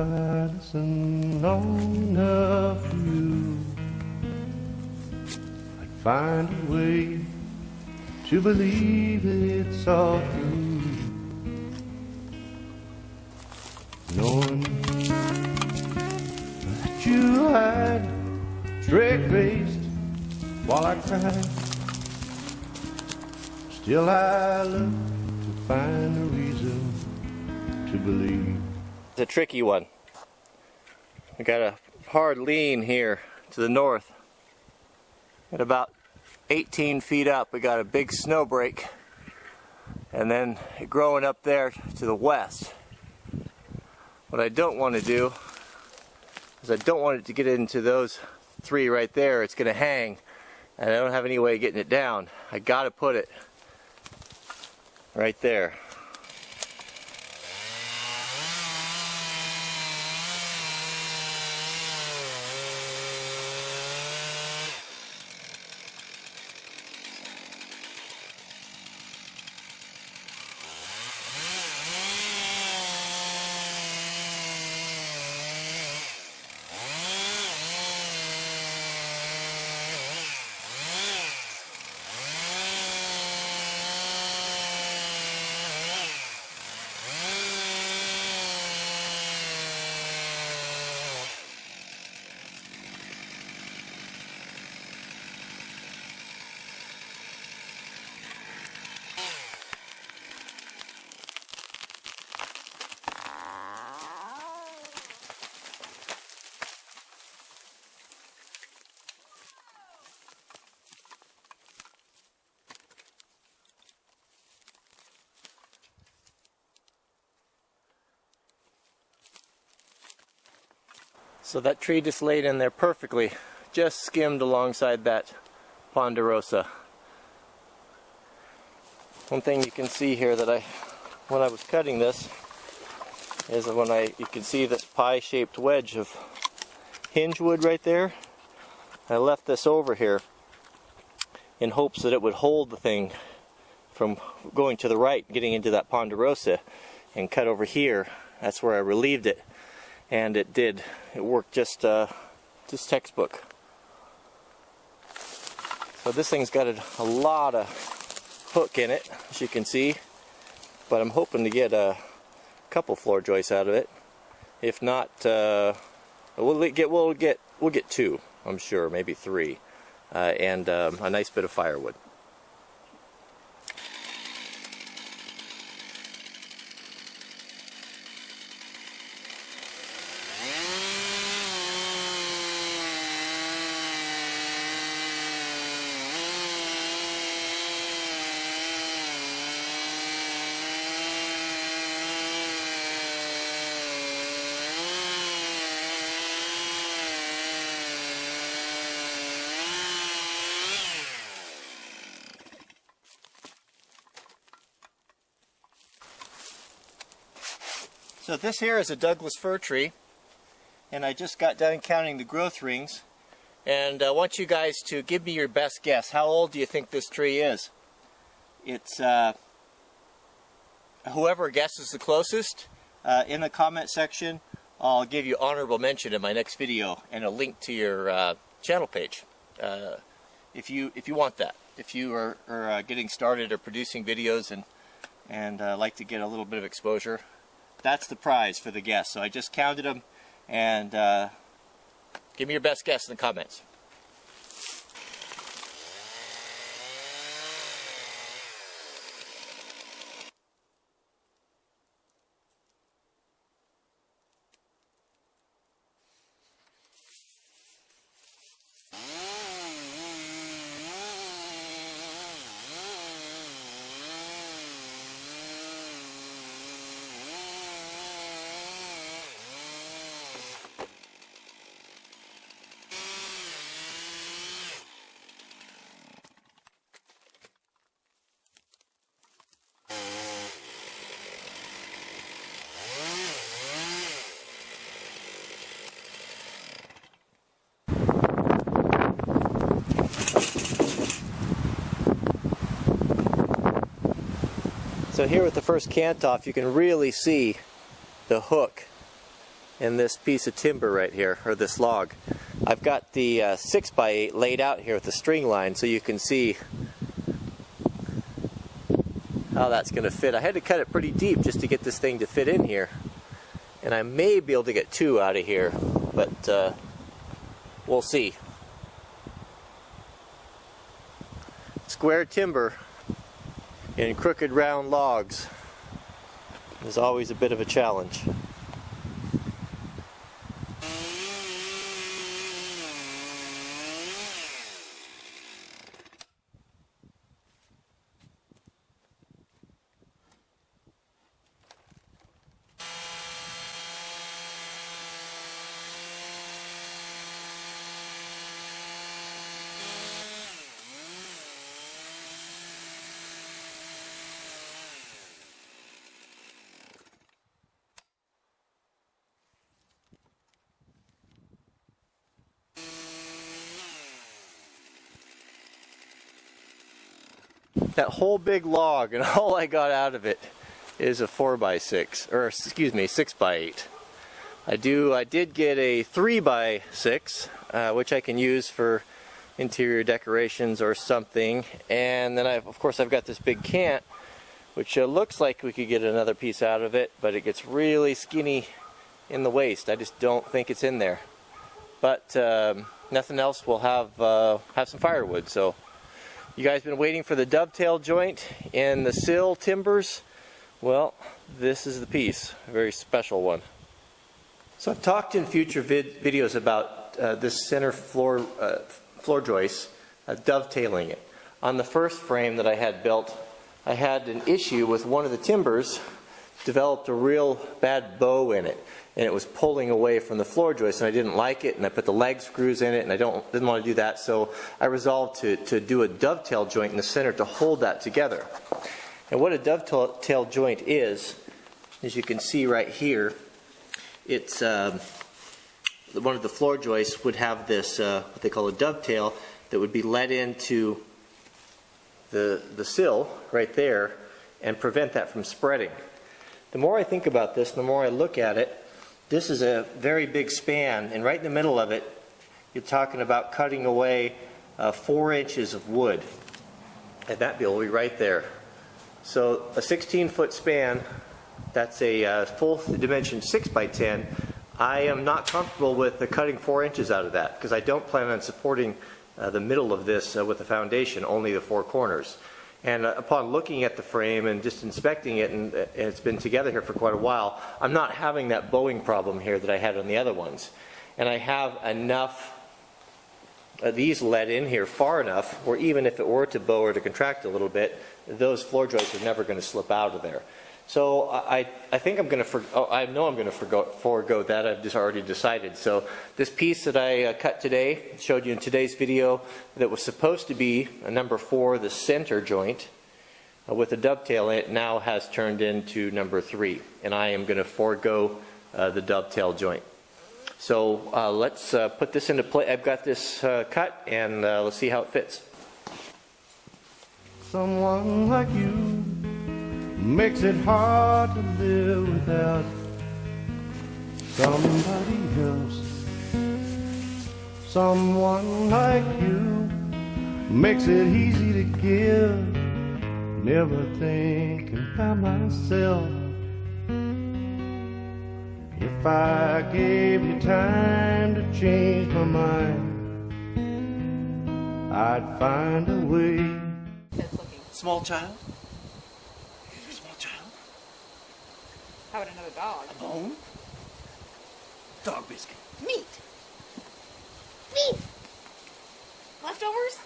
I listen long enough to you, I'd find a way to believe it's all true. Knowing that you hide straight-faced while I cry, still I look to find a reason to believe. It's a tricky one. We got a hard lean here to the north. At about 18 feet up, we got a big snow break, and then growing up there to the west. What I don't want to do is I don't want it to get into those three right there. It's going to hang, and I don't have any way of getting it down. I got to put it right there. So that tree just laid in there perfectly, just skimmed alongside that ponderosa. One thing you can see here that when I was cutting this, is you can see this pie-shaped wedge of hinge wood right there. I left this over here in hopes that it would hold the thing from going to the right, getting into that ponderosa, and cut over here. That's where I relieved it. And it did. It worked just textbook. So this thing's got a lot of hook in it, as you can see. But I'm hoping to get a couple floor joists out of it. If not, we'll get two, I'm sure, maybe three, and a nice bit of firewood. So this here is a Douglas fir tree, and I just got done counting the growth rings, and I want you guys to give me your best guess. How old do you think this tree is? It's whoever guesses the closest, in the comment section, I'll give you honorable mention in my next video and a link to your channel page, if you want that. If you are getting started or producing videos and like to get a little bit of exposure, that's the prize for the guess. So I just counted them, and give me your best guess in the comments. So here with the first cant off, you can really see the hook in this piece of timber right here, or this log. I've got the 6x8 laid out here with the string line so you can see how that's going to fit. I had to cut it pretty deep just to get this thing to fit in here. And I may be able to get 2 out of here, but we'll see. Square timber in crooked round logs is always a bit of a challenge. That whole big log, and all I got out of it is a 4x6, or excuse me, 6x8. I did get a 3x6, which I can use for interior decorations or something. And then of course I've got this big cant, which looks like we could get another piece out of it, but it gets really skinny in the waist. I just don't think it's in there. But nothing else will have some firewood. So you guys been waiting for the dovetail joint in the sill timbers? Well, this is the piece, a very special one. So I've talked in future videos about this center floor joist, dovetailing it. On the first frame that I had built, I had an issue with one of the timbers, developed a real bad bow in it, and it was pulling away from the floor joist, and I didn't like it, and I put the leg screws in it, and I didn't want to do that, so I resolved to do a dovetail joint in the center to hold that together. And what a dovetail joint is, as you can see right here, it's one of the floor joists would have this what they call a dovetail that would be let into the sill right there and prevent that from spreading. The more I think about this, the more I look at it, this is a very big span, and right in the middle of it, you're talking about cutting away 4 inches of wood, and that will be right there. So a 16-foot span, that's a full dimension 6x10. I am not comfortable with cutting 4 inches out of that, because I don't plan on supporting the middle of this with the foundation, only the 4 corners. And upon looking at the frame and just inspecting it, and it's been together here for quite a while, I'm not having that bowing problem here that I had on the other ones. And I have enough of these let in here far enough where even if it were to bow or to contract a little bit, those floor joists are never going to slip out of there. So I think I'm going to, I know I'm going to forego that. I've just already decided. So this piece that I cut today, showed you in today's video, that was supposed to be a number 4, the center joint, with a dovetail in it, now has turned into number 3. And I am going to forego the dovetail joint. So let's put this into play. I've got this cut, and let's see how it fits. Someone like you makes it hard to live without somebody else. Someone like you makes it easy to give, never thinking about myself. If I gave you time to change my mind, I'd find a way. Small child? You're a small child? How about another dog? A bone? Dog biscuit. Meat. Meat. Leftovers?